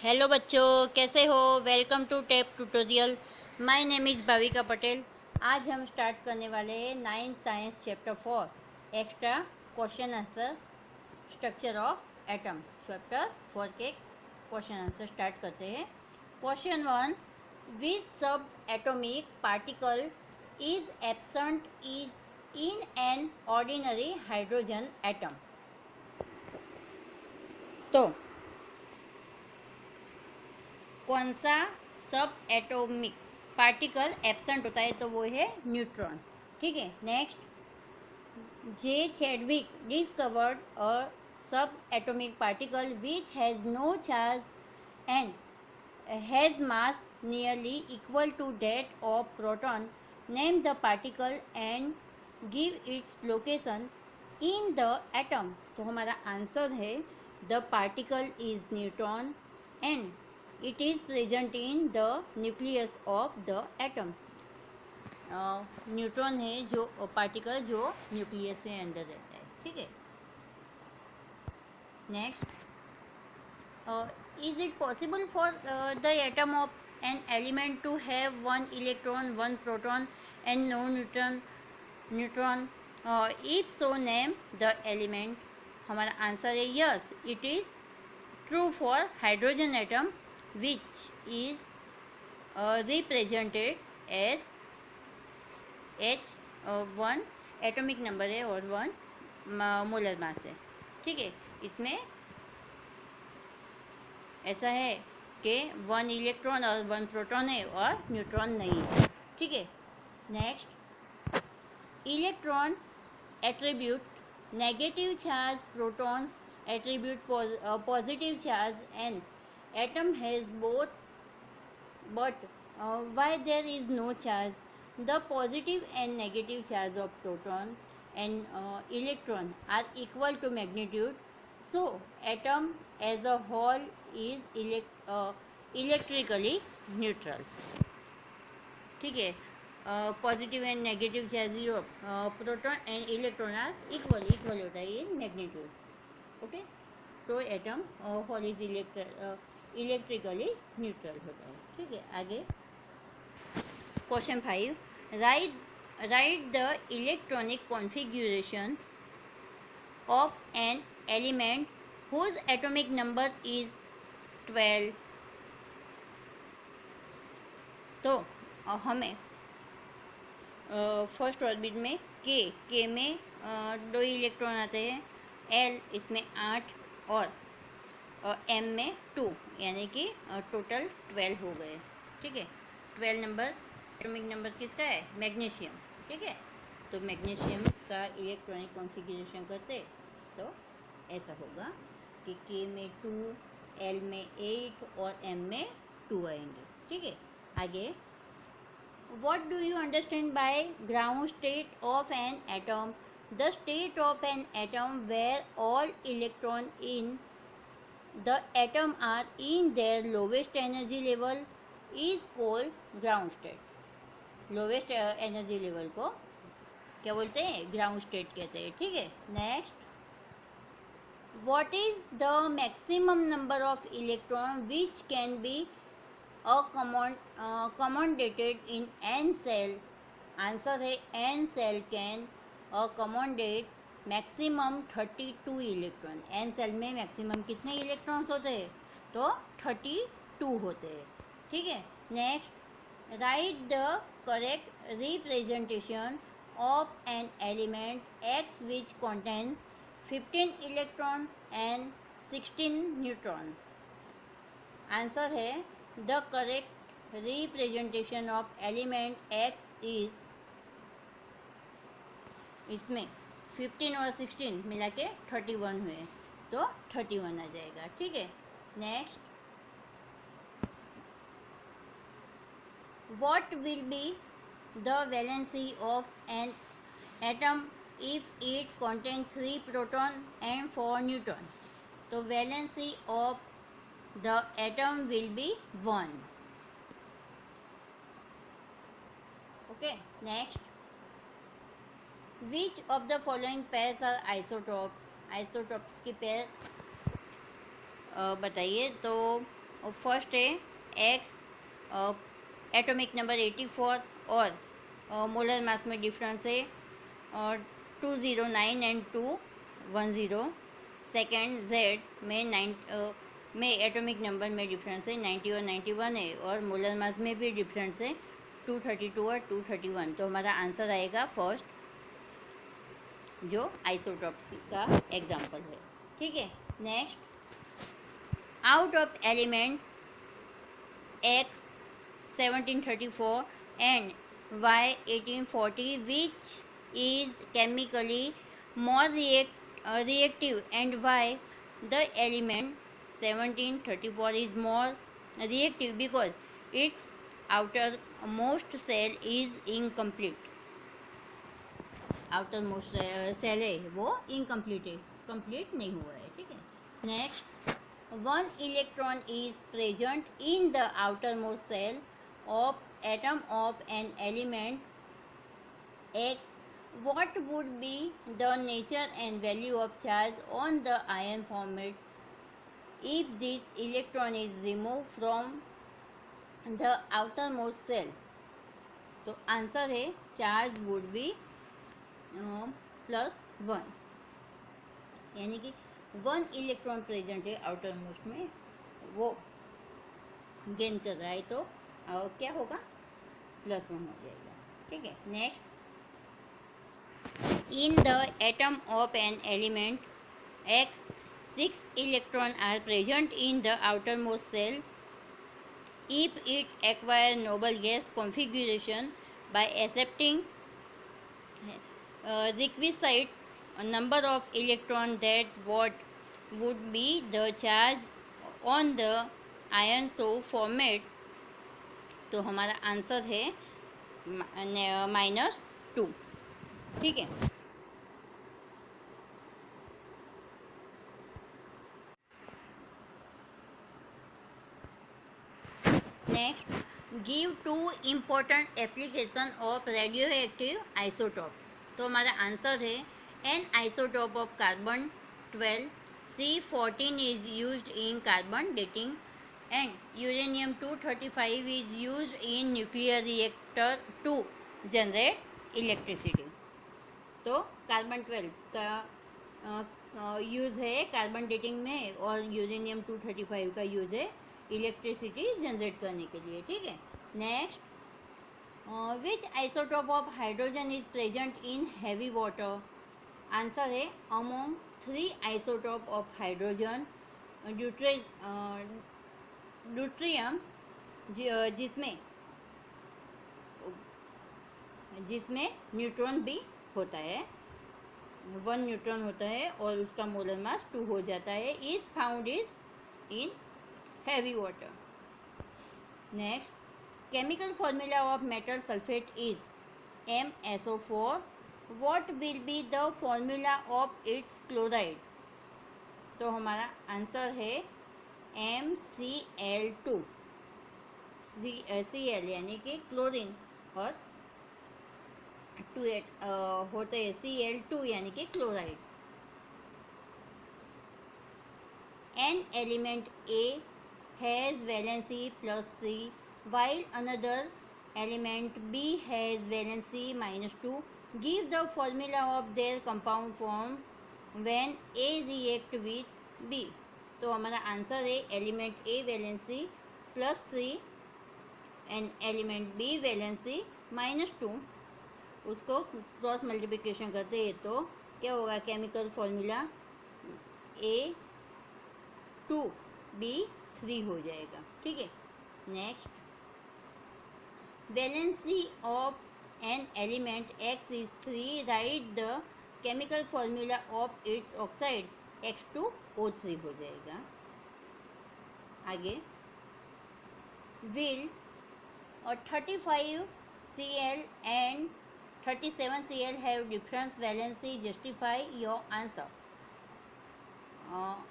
Hello बच्चों, कैसे हो। Welcome to tape tutorial. My name is Bhavika Patel. आज हम स्टार्ट करने वाले हैं 9th science chapter 4 extra question answer structure of atom. Chapter 4 के क्वेश्चन आंसर स्टार्ट करते हैं। क्वेश्चन 1, विच सब atomic particle is absent is in an ordinary hydrogen atom. तो कौन सा सब एटॉमिक पार्टिकल एब्सेंट होता है, तो वो है न्यूट्रॉन। ठीक है। Next, J Chadwick discovered a sub atomic particle which has no charge and has mass nearly equal to that of proton. Name the particle and give its location in the atom. तो हमारा answer है the particle is neutron and it is present in the nucleus of the atom। Neutron है जो particle जो nucleus के अंदर रहता है। ठीक है। Next, is it possible for the atom of an element to have one electron one proton and no neutron. If so name the element. हमारा आंसर है yes, it is true for hydrogen atom which is represented as H1 atomic number है और 1 molar mass है। ठीक है। इसमें ऐसा है कि 1 इलेक्ट्रॉन और 1 प्रोटॉन है और न्यूट्रॉन नहीं है। ठीक है। Next, electron attribute negative charge, protons attribute positive charge and atom has both, but why there is no charge? The positive and negative charge of proton and electron are equal to magnitude, so atom as a whole is electrically neutral। ठीक है। Positive and negative charge zero, proton and electron are equal होता है in magnitude. Okay. So atom whole is electrically neutral होता है। ठीक है। आगे question 5, write the electronic configuration of an element whose atomic number is 12। तो हमें first orbit में के में 2 इलेक्ट्रॉन आते हैं, एल इसमें 8 और एम में 2, यानी कि टोटल 12 हो गए। ठीक है। 12 नंबर एटॉमिक नंबर किसका है? मैग्नीशियम। ठीक है। तो मैग्नीशियम का इलेक्ट्रॉनिक कॉन्फ़िगरेशन करते तो ऐसा होगा कि के में 2, एल में 8 और एम में 2 आएंगे। ठीक है। आगे, what do you understand by ground state of an atom? The state of an atom where all electron in the atom are in their lowest energy level is called ground state। Lowest energy level को क्या बोलते हैं? Ground state कहते हैं। ठीक है। Next, what is the maximum number of electron which can be accommodated in n cell। Answer है n cell can accommodate maximum 32 electron. n cell में मैक्सिमम कितने इलेक्ट्रॉन्स होते हैं? तो 32 होते हैं। ठीक है। Next, write the correct representation of an element x which contains 15 electrons and 16 neutrons. Answer है the correct representation of element x is, इसमें 15 और 16 मिला के 31 हुए, तो 31 आ जाएगा। ठीक है। Next, what will be the valency of an atom if it contain 3 proton and 4 neutron. तो valency of the atom will be 1। okay। next, which of the following pairs are isotopes? isotopes की pair बताइए। तो first है x, atomic number 84 और molar mass में difference है 209 and 210। Second Z में में एटॉमिक नंबर में डिफरेंस है 90 और 91 है और मोलर मास में भी डिफरेंस है 232 और 231। तो हमारा आंसर आएगा फर्स्ट, जो आइसोटॉप्स का एग्जाम्पल है। ठीक है, next, out of elements x 1734 and Y 1840, which is chemically more reactive, and why the element 1734 is more reactive? Because its outermost cell is incomplete. Outermost cell है वो incomplete है, complete नहीं हुआ है। ठीक है, next, one electron is present in the outermost cell of atom of an element X, what would be the nature and value of charge on the ion format if this electron is removed from the outermost cell? तो answer है charge would be +1, यानी कि 1 electron present है outer most में, वो gain कर रहा है तो क्या होगा, +1 हो जाएगा। ठीक है, next, in the atom of an element X 6 electron are present in the outermost shell if it acquire noble gas configuration by accepting requisite number of electron, that what would be the charge on the ion so format? तो हमारा answer है -2। ठीक है, next, give 2 important application of radioactive isotopes. तो हमारा answer है an isotope of carbon 12 C14 is used in carbon dating, and uranium 235 is used in nuclear reactor to generate electricity. तो carbon 12 का यूज़ है carbon dating में और uranium 235 का use है इलेक्ट्रिसिटी जनरेट करने के लिए। ठीक है, next, which isotope of hydrogen is present in heavy water? Answer है among 3 isotope of hydrogen deuterium, जिसमें न्यूट्रॉन भी होता है, 1 न्यूट्रॉन होता है और उसका मोलर मास 2 हो जाता है, is found is in heavy water. Next, chemical formula of metal sulphate is MsO4, what will be the formula of its chloride? तो हमारा आंसर है MCl2, Cl यानी कि क्लोरीन और 2 होते हैं Cl2 यानी कि chloride. An element A has valency +3 while another element B has valency -2. Give the formula of their compound form when A react with B. तो हमारा आंसर है element A valency +3 and element B valency -2, उसको cross multiplication करते हैं तो क्या होगा, chemical formula A2B3 हो जाएगा। ठीक है, next, valency of an element X is 3, write the chemical formula of its oxide, X2O3 हो जाएगा। आगे, will 35Cl and 37Cl have different valency, justify your answer.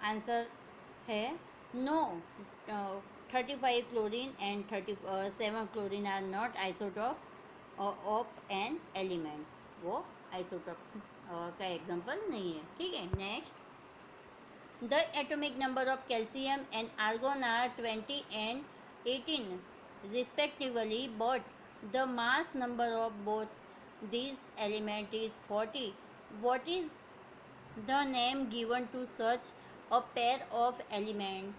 Answer है no, 35 chlorine and 37 chlorine are not isotope of an element, वो isotopes का example नहीं है। ठीक है, next, The atomic number of calcium and argon are 20 and 18 respectively, but the mass number of both these elements is 40. What is the name given to such a pair of element?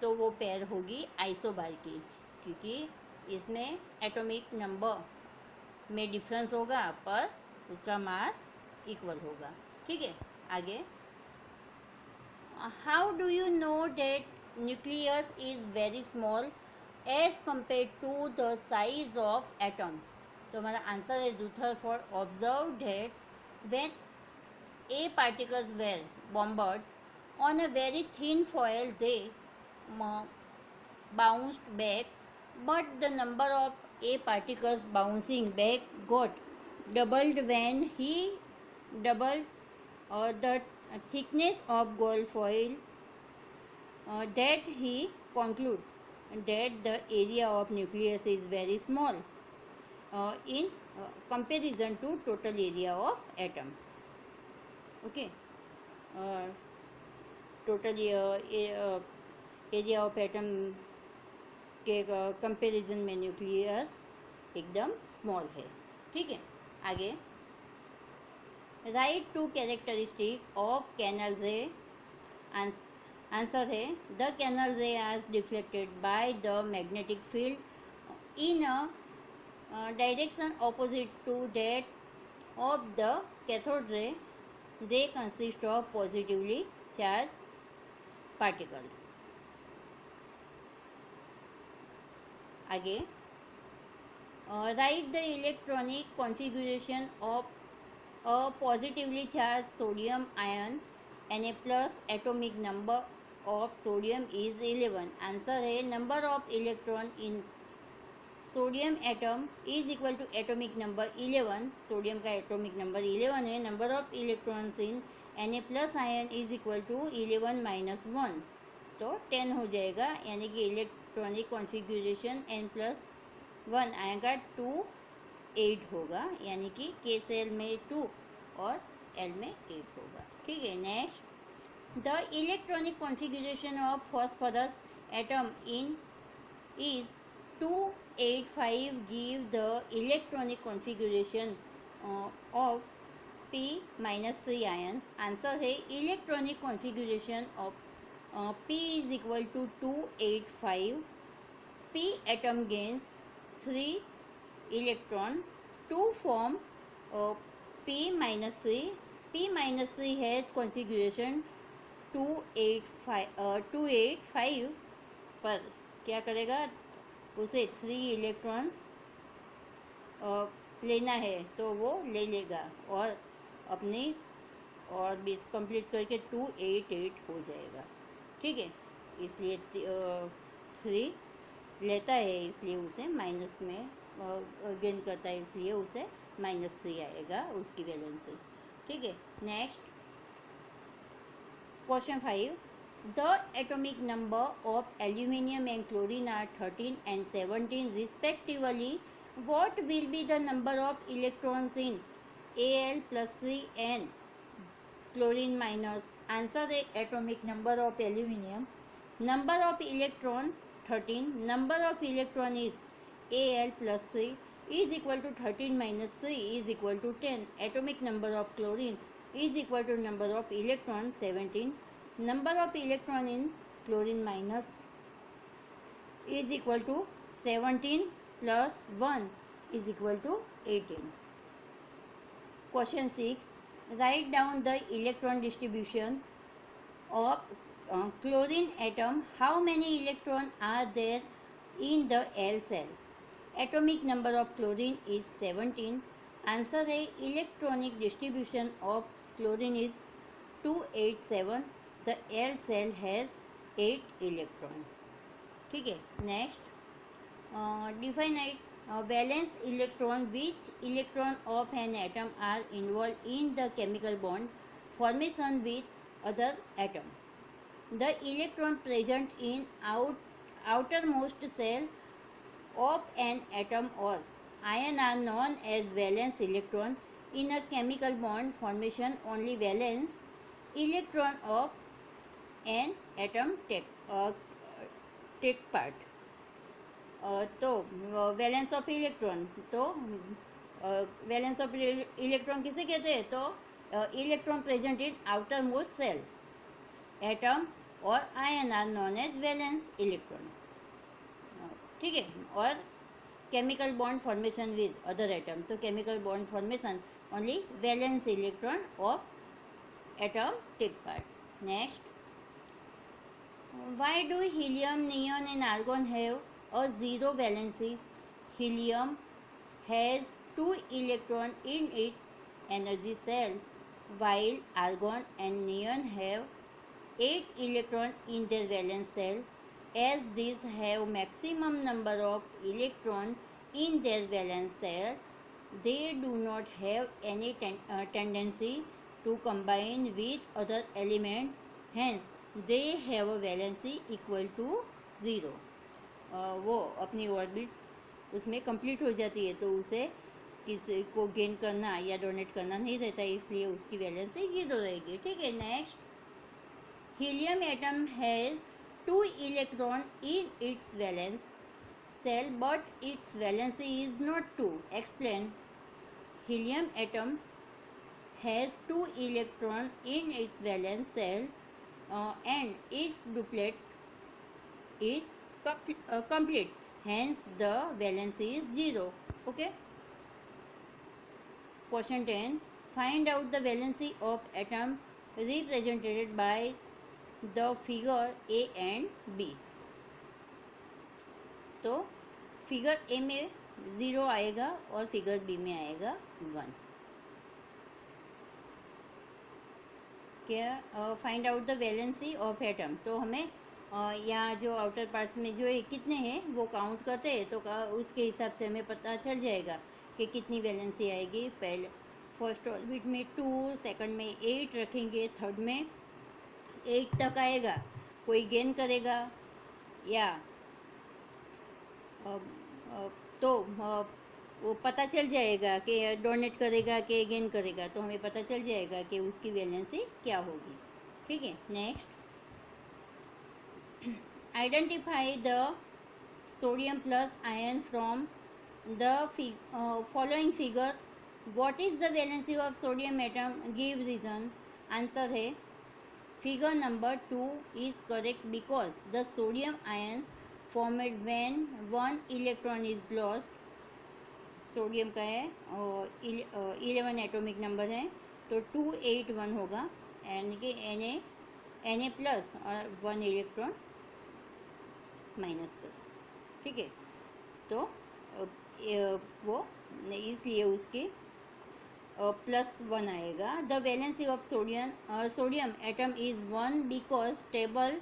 तो वो pair होगी isobar की, क्योंकि इसमें atomic number में difference होगा पर उसका मास इक्वल होगा. ठीक है, आगे. How do you know that nucleus is very small as compared to the size of atom? तो हमारा आंसर है Rutherford observed that when A particles were bombarded on a very thin foil, they bounced back, but the number of A particles bouncing back got doubled when he doubled the thickness of gold foil. That he conclude that the area of nucleus is very small in comparison to total area of atom. Okay, total area of atom के comparison में nucleus एकदम small है. ठीक है, आगे. Write two characteristic of canal ray. Answer है the canal ray are deflected by the magnetic field in a direction opposite to that of the cathode ray. They consist of positively charge particles. आगे. Write the electronic configuration of a positively charged sodium ion Na plus atomic number of sodium is 11. Answer है number of electron in sodium atom is equal to atomic number 11. Sodium का atomic number 11 है. number of electrons in Na plus ion is equal to 11 minus 1, तो 10 हो जाएगा. यानी कि electronic configuration n plus 1 आएगा 2 8 होगा, यानी कि के सेल में 2 और एल में 8 होगा. ठीक है, next. The electronic configuration of phosphorus atom in is 285 give the electronic configuration of P-3 ions. Answer है electronic configuration of P is equal to 285. P atom gains 3 electrons to form P-3. P-3 has configuration 285 पर क्या करेगा, उसे 3 electrons लेना है तो वो ले लेगा और अपनी और बीस कंप्लीट करके 288 हो जाएगा. ठीक है, इसलिए 3 लेता है, इसलिए उसे माइनस में गेन करता है, इसलिए उसे -3 आएगा उसकी वैलेंस से. ठीक है, next. Question 5. The atomic number of aluminium and chlorine are 13 and 17 respectively. What will be the number of electrons in Al plus C and chlorine minus. Answer है atomic number of aluminium. Number of electron 13. Number of electron is Al plus C is equal to 13 minus 3 is equal to 10. Atomic number of chlorine is equal to number of electron 17. Number of electron in chlorine minus is equal to 17 plus 1 is equal to 18. Question 6. Write down the electron distribution of chlorine atom. How many electrons are there in the L cell? Atomic number of chlorine is 17. Answer है electronic distribution of chlorine is 287. The L shell has 8 electron. ठीक है, next. Definite valence electron. Which electron of an atom are involve in the chemical bond formation with other atom. The electron present in outermost cell of an atom or ion are known as valence electron. In a chemical bond formation, only valence electron of an atom take part. तो valence of electron, तो valence of electron किसे कहते हैं? तो electron present in outermost shell atom और ion are known as valence electron. ठीक है। और chemical bond formation with other atom, तो chemical bond formation only valence electron of atom take part. Next, why do helium, neon and argon have a zero valency? Helium has 2 electrons in its energy cell, while argon and neon have 8 electrons in their valence cell. As these have maximum number of electrons in their valence cell, they do not have any tendency to combine with other element. Hence they have a valency equal to 0. वो अपनी orbits उसमें complete हो जाती है, तो उसे किसी को गेन करना या डोनेट करना नहीं रहता है, इसलिए उसकी वैलेंसी 0 रहेगी। ठीक है। Next, helium atom has 2 electron in its valence cell but its valency is not 2. Explain. Helium atom has 2 electrons in its valence cell and its duplet is complete. Hence the valency is 0. Okay. Question 10. Find out the valency of atom represented by the figure A and B. तो figure A में 0 आएगा और figure B में आएगा 1। क्या find out the valency of atom, तो हमें यहाँ जो आउटर पार्ट्स में जो है कितने हैं वो काउंट करते हैं, तो उसके हिसाब से हमें पता चल जाएगा कि कितनी वैलेंसी आएगी। पहले फर्स्ट ऑर्बिट में 2, सेकंड में 8 रखेंगे, थर्ड में 8 तक आएगा। कोई गेन करेगा या तो वो पता चल जाएगा कि डोनेट करेगा कि गेन करेगा, तो हमें पता चल जाएगा कि उसकी वैलेंसी क्या होगी। ठीक है। Next, identify the sodium plus ion from the following figure. What is the valency of sodium atom? Give reason. Answer है figure number 2 is correct because the sodium ions formed when 1 electron is lost. Sodium का है 11 atomic number है, तो 281 होगा, यानी कि Na plus और 1 electron minus कर। ठीक है। तो वो इसलिए उसके +1 आएगा। The valency of sodium atom is 1 because table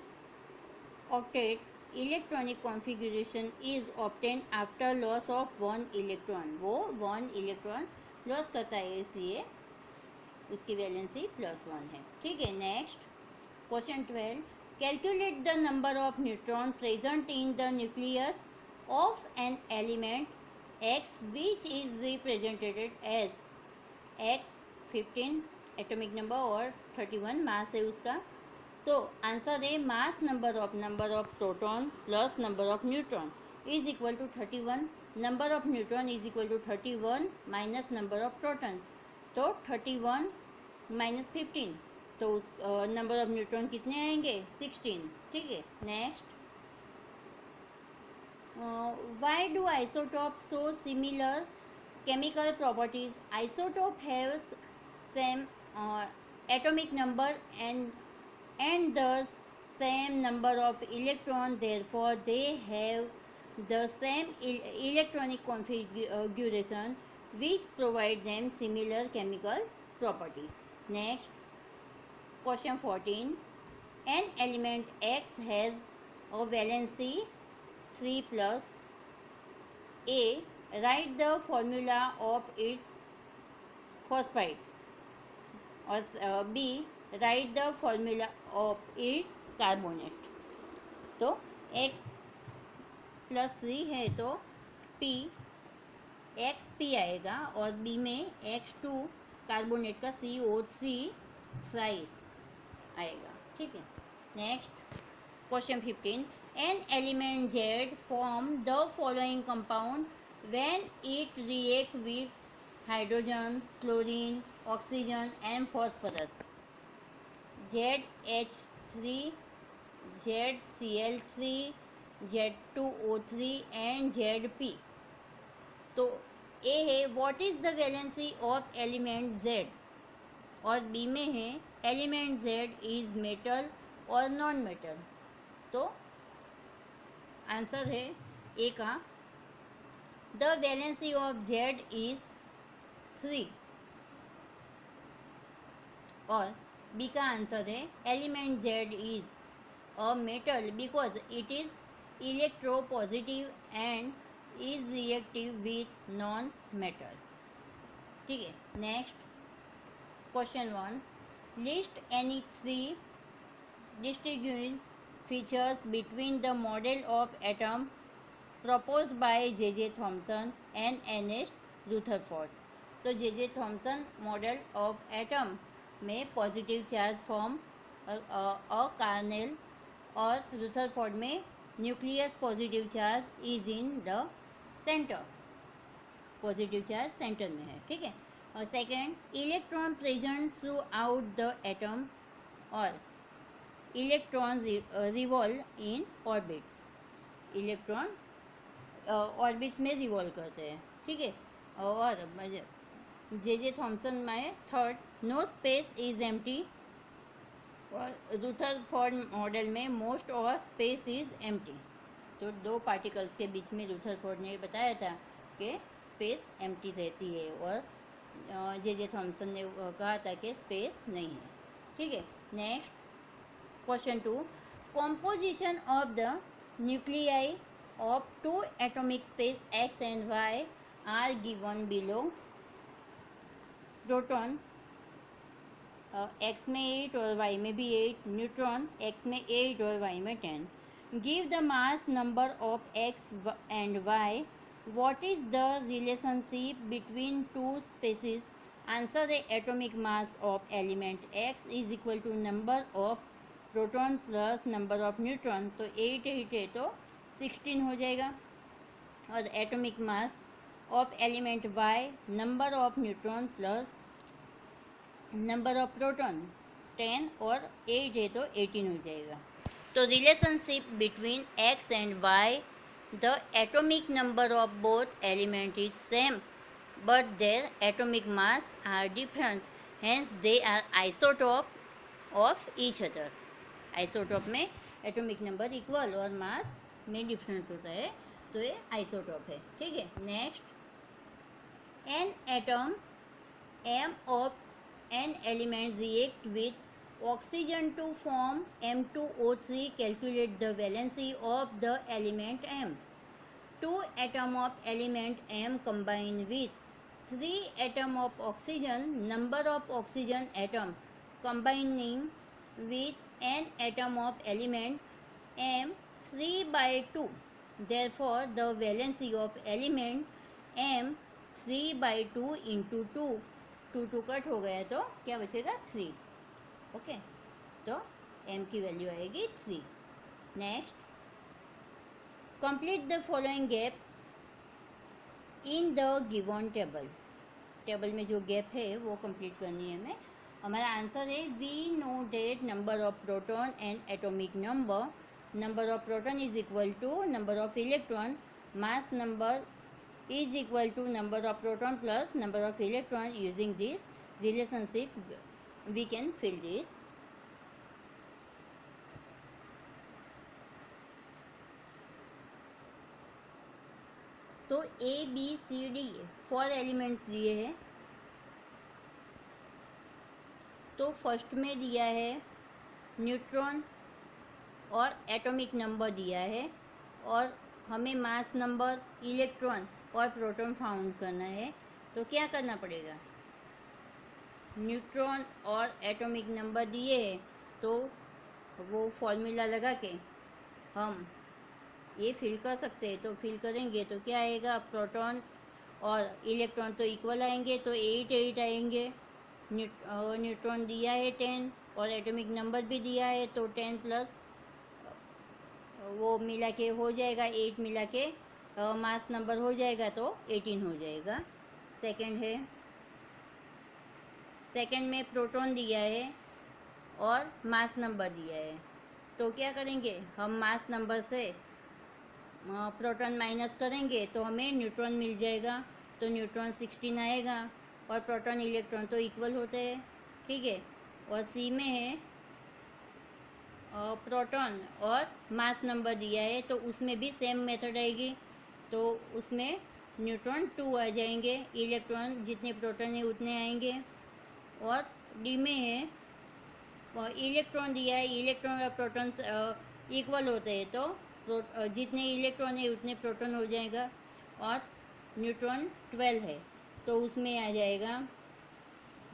octet electronic configuration is obtain after loss of 1 electron. वो 1 इलेक्ट्रॉन लॉस करता है, इसलिए उसकी वैलेंसी +1 है। ठीक है। Next, question 12, calculate the number of neutron present in the nucleus of an element X which is represented as X 15 atomic number और 31 mass है उसका। तो आंसर है mass number of proton plus number of neutron is equal to 31। Number of neutron is equal to 31 minus number of proton, तो 31 minus 15, तो उस number of neutron कितने आएंगे? 16। ठीक है। Next, why do isotope so similar chemical properties? Isotope have same atomic number and the same number of electron, therefore they have the same electronic configuration which provide them similar chemical property. Next, question 14, an element X has a valency 3 plus A. Write the formula of its phosphide, और B. Write the formula of its carbonate. तो X + 3 है तो P XP आएगा, और B में X2 carbonate का CO3 thrice आएगा। ठीक है। Next question 15. An element Z form the following compound when it react with hydrogen, chlorine, oxygen and phosphorus. ZH3, ZCl3, Z2O3 and Zp. तो ए है what is the valency of element Z, और B में है element Z is metal और non metal. तो answer है ए का the valency of Z is 3, और बी का आंसर है element Z is a metal because it is electropositive and is reactive with non metal. ठीक है. Next question 1. List any 3 distinguished features between the model of atom proposed by J.J. Thomson and Ernest Rutherford. तो J.J. Thomson model of atom में positive charge form a kernel, और Rutherford में nucleus positive charge is in the centre, positive charge centre में है. ठीक है. और second, electron present throughout the atom, और electron revolve in orbits, electron orbits में रिवॉल्व करते हैं. ठीक है. और जे थॉमसन में third, no space is empty, और रुथरफोर्ड मॉडल में most of space is empty. तो दो पार्टिकल्स के बीच में रुथरफोर्ड ने बताया था कि स्पेस एम्प्टी रहती है, और जे थॉमसन ने कहा था कि स्पेस नहीं है. ठीक है. Next question 2. Composition of the nuclei of 2 atomic species X and Y are given below. Proton X में 8 और वाई में भी 8, न्यूट्रॉन एक्स में 8 और वाई में 10. Give the mass number of X and Y. What is the relationship between 2 species. Answer the atomic mass of element X is equal to number of proton plus number of neutron. तो 8 8 है तो 16 हो जाएगा. और atomic mass of element Y number of neutron plus number of proton 10, और 8 है तो 18 हो जाएगा. तो relationship between X and Y, the atomic number of both element is same but their atomic mass are different, hence they are isotope of each other. Isotope में atomic number equal और mass में different होता है, तो ये isotope है. ठीक है. Next, an atom M of an element react with oxygen to form M2O3. Calculate the valency of the element M. 2 atom of element M combine with 3 atom of oxygen. Number of oxygen atom combining with an atom of element M 3/2. Therefore, the valency of element M 3/2 into 2. 2 cut हो गया तो क्या बचेगा 3. Okay. तो M की value आएगी 3. Next, complete the following gap in the given table. Table में जो गैप है वो कंप्लीट करनी है हमें. हमारा आंसर है we know that number of proton and atomic number. Number of proton is equal to number of electron. Mass number is equal to number of proton plus number of electron. Using this relationship we can fill this. तो A B C D 4 elements दिए हैं. तो first में दिया है neutron और atomic number दिया है, और हमें मास नंबर, इलेक्ट्रॉन और प्रोटॉन फाउंड करना है. तो क्या करना पड़ेगा, न्यूट्रॉन और एटॉमिक नंबर दिए हैं तो वो फॉर्मूला लगा के हम ये फिल कर सकते हैं. तो फिल करेंगे तो क्या आएगा, प्रोटॉन और इलेक्ट्रॉन तो इक्वल आएंगे तो 8 8 आएंगे. न्यूट्रॉन दिया है 10 और एटॉमिक नंबर भी दिया है, तो 10 प्लस वो मिला के हो जाएगा 8, मिला के मास नंबर हो जाएगा तो 18 हो जाएगा। सेकंड में प्रोटॉन दिया है और मास नंबर दिया है, तो क्या करेंगे हम मास नंबर से प्रोटॉन माइनस करेंगे तो हमें न्यूट्रॉन मिल जाएगा, तो न्यूट्रॉन 16 आएगा, और प्रोटॉन इलेक्ट्रॉन तो इक्वल होते हैं, ठीक है। और सी में है प्रोटॉन और मास नंबर दिया है, तो उसमें भी सेम मेथड आएगी, तो उसमें न्यूट्रॉन 2 आ जाएंगे, इलेक्ट्रॉन जितने प्रोटॉन है उतने आएंगे। और डी में है इलेक्ट्रॉन दिया है, इलेक्ट्रॉन और प्रोटॉन इक्वल होते हैं, तो जितने इलेक्ट्रॉन है उतने प्रोटॉन हो जाएगा। और न्यूट्रॉन 12 है, तो उसमें आ जाएगा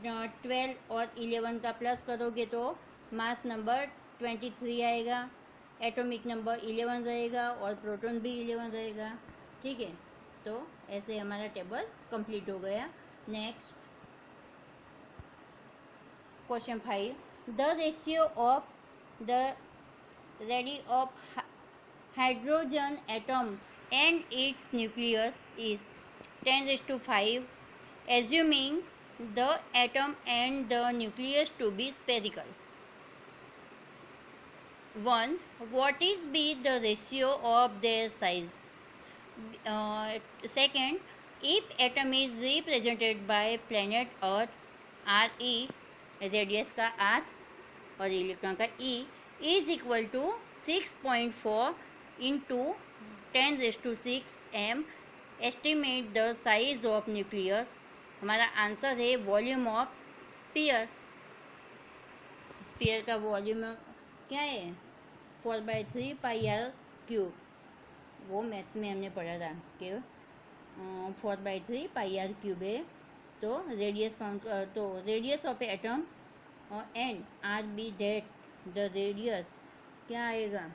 12 और 11 का प्लस करोगे तो मास नंबर 23 आएगा, एटॉमिक नंबर 11 रहेगा और प्रोटॉन भी 11 रहेगा, ठीक है। तो ऐसे हमारा टेबल कंप्लीट हो गया। Next question 5, the ratio of the ready of hydrogen atom and it's nucleus is 10⁵, assuming the atom and the nucleus to be spherical. 1. What is be the ratio of their size? Second, if atom is represented by planet Earth, Re radius का R और electron का E is equal to 6.4 into 10⁶ m. Estimate the size of nucleus. हमारा answer है volume of sphere. Spear का volume क्या है 4/3 πr³। वो maths में हमने पढ़ा था कि 4/3 πr³ है। तो रेडियस तो radius of atom and R be that the radius क्या आएगा,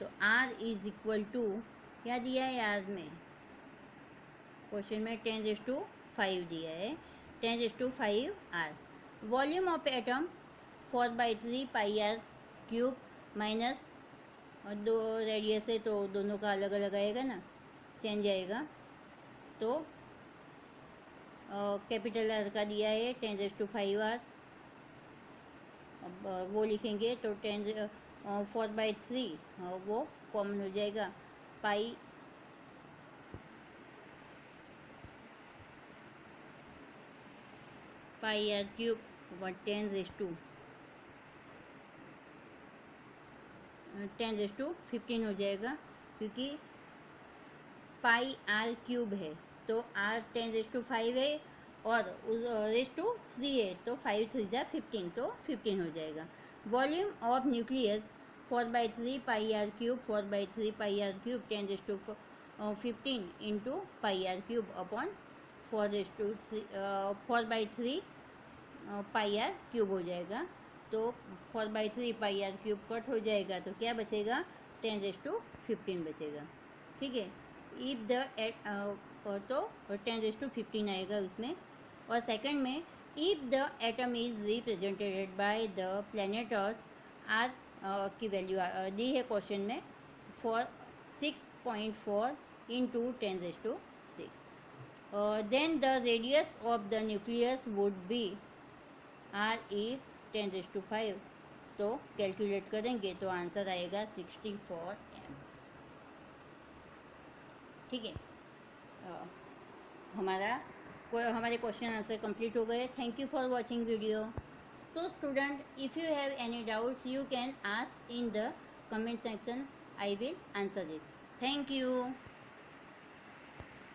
तो R इज इक्वल टू क्या दिया है आर में क्वेश्चन में 10⁵ दिया है, 10⁵ R। Volume of atom 4/3 πr³ minus और 2 रेडियस है तो दोनों का अलग अलग आएगा ना, चेंज आएगा। तो कैपिटल R का दिया है 10⁵ R, अब वो लिखेंगे तो 4/3 वो कॉमन हो जाएगा, पाई πr³ 10⁵15 हो जाएगा, क्योंकि πr³ है तो R 10⁵ है और उस ⁵3 है, तो 5×3 = 15, तो 15 हो जाएगा। Volume of nucleus 4/3 πr³ 4/3 πr³ 10⁵15 into πr³ upon 4/3 πr³ हो जाएगा। तो 4/3 πr³ कट हो जाएगा तो क्या बचेगा 10⁵15 बचेगा, ठीक है। इफ द तो 10⁵15 आएगा उसमें। और सेकंड में if the atom is represented by the planet Earth, R की वैल्यू दी है क्वेश्चन में 6.4 into 10⁶। Then the radius of the nucleus would be Re 10⁵। तो कैलकुलेट करेंगे तो आंसर आएगा 64 m, ठीक है। हमारे क्वेश्चन आंसर कंप्लीट हो गए। Thank you for watching video. So student, if you have any doubts you can ask in the comment section, I will answer it. Thank you.